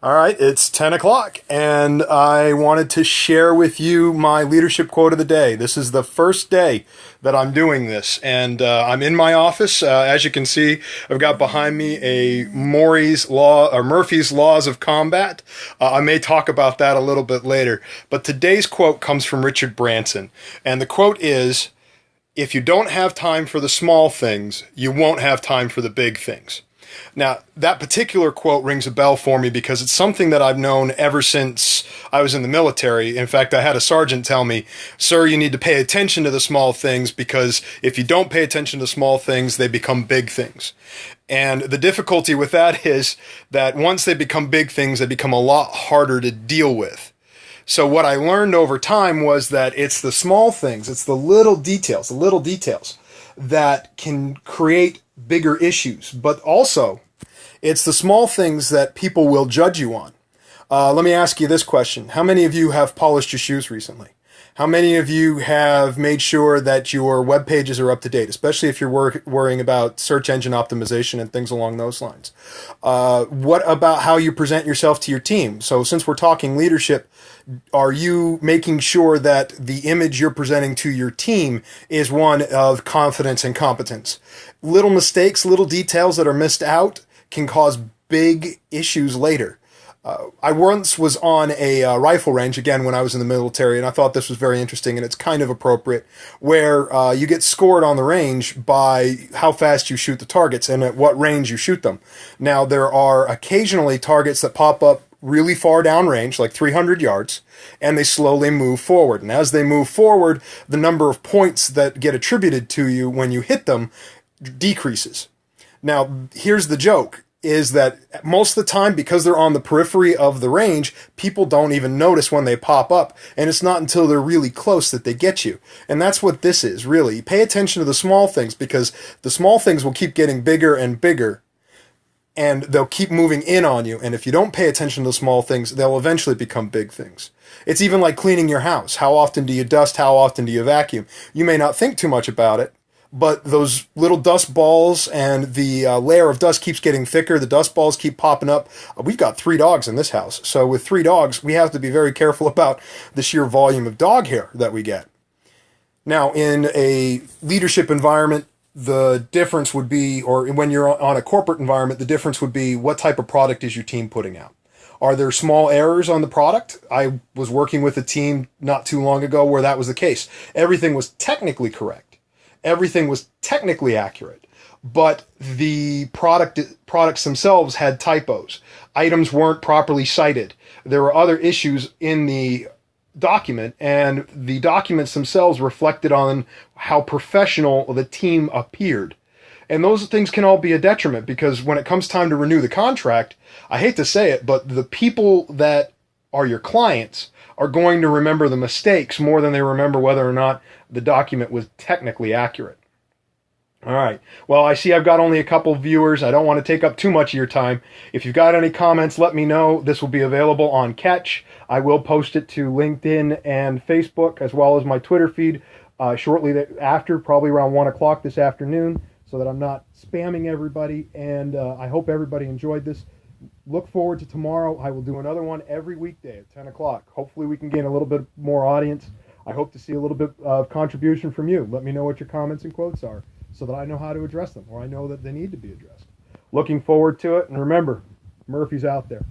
All right, it's 10 o'clock, and I wanted to share with you my leadership quote of the day. This is the first day that I'm doing this, and I'm in my office. As you can see, I've got behind me a Murphy's Laws of Combat. I may talk about that a little bit later, but today's quote comes from Richard Branson, and the quote is, "If you don't have time for the small things, you won't have time for the big things." Now, that particular quote rings a bell for me because it's something that I've known ever since I was in the military. In fact, I had a sergeant tell me, "Sir, you need to pay attention to the small things because if you don't pay attention to small things, they become big things." And the difficulty with that is that once they become big things, they become a lot harder to deal with. So what I learned over time was that it's the small things, it's the little details that can create bigger issues, but also it's the small things that people will judge you on. Let me ask you this question. How many of you have polished your shoes recently? How many of you have made sure that your web pages are up to date, especially if you're worrying about search engine optimization and things along those lines? What about how you present yourself to your team? So since we're talking leadership, are you making sure that the image you're presenting to your team is one of confidence and competence? Little mistakes, little details that are missed out can cause big issues later. I once was on a rifle range, again, when I was in the military, and I thought this was very interesting, and it's kind of appropriate, where you get scored on the range by how fast you shoot the targets and at what range you shoot them. Now, there are occasionally targets that pop up really far downrange, like 300 yards, and they slowly move forward. And as they move forward, the number of points that get attributed to you when you hit them decreases. Now, here's the joke, is that most of the time, because they're on the periphery of the range, people don't even notice when they pop up, and it's not until they're really close that they get you. And that's what this is, really. Pay attention to the small things, because the small things will keep getting bigger and bigger, and they'll keep moving in on you. And if you don't pay attention to the small things, they'll eventually become big things. It's even like cleaning your house. How often do you dust? How often do you vacuum? You may not think too much about it, but those little dust balls and the layer of dust keeps getting thicker. The dust balls keep popping up. We've got 3 dogs in this house. So with 3 dogs, we have to be very careful about the sheer volume of dog hair that we get. Now, in a leadership environment, the difference would be, or when you're on a corporate environment, the difference would be what type of product is your team putting out? Are there small errors on the product? I was working with a team not too long ago where that was the case. Everything was technically correct. Everything was technically accurate, but the products themselves had typos. Items weren't properly cited. There were other issues in the document, and the documents themselves reflected on how professional the team appeared. And those things can all be a detriment, because when it comes time to renew the contract, I hate to say it, but the people that are your clients are going to remember the mistakes more than they remember whether or not the document was technically accurate. All right. Well, I see I've got only a couple viewers. I don't want to take up too much of your time. If you've got any comments, let me know. This will be available on Catch. I will post it to LinkedIn and Facebook, as well as my Twitter feed shortly after, probably around 1 o'clock this afternoon, so that I'm not spamming everybody. And I hope everybody enjoyed this. Look forward to tomorrow. I will do another one every weekday at 10 o'clock. Hopefully we can gain a little bit more audience. I hope to see a little bit of contribution from you. Let me know what your comments and quotes are, so that I know how to address them, or I know that they need to be addressed. Looking forward to it, and remember, Murphy's out there.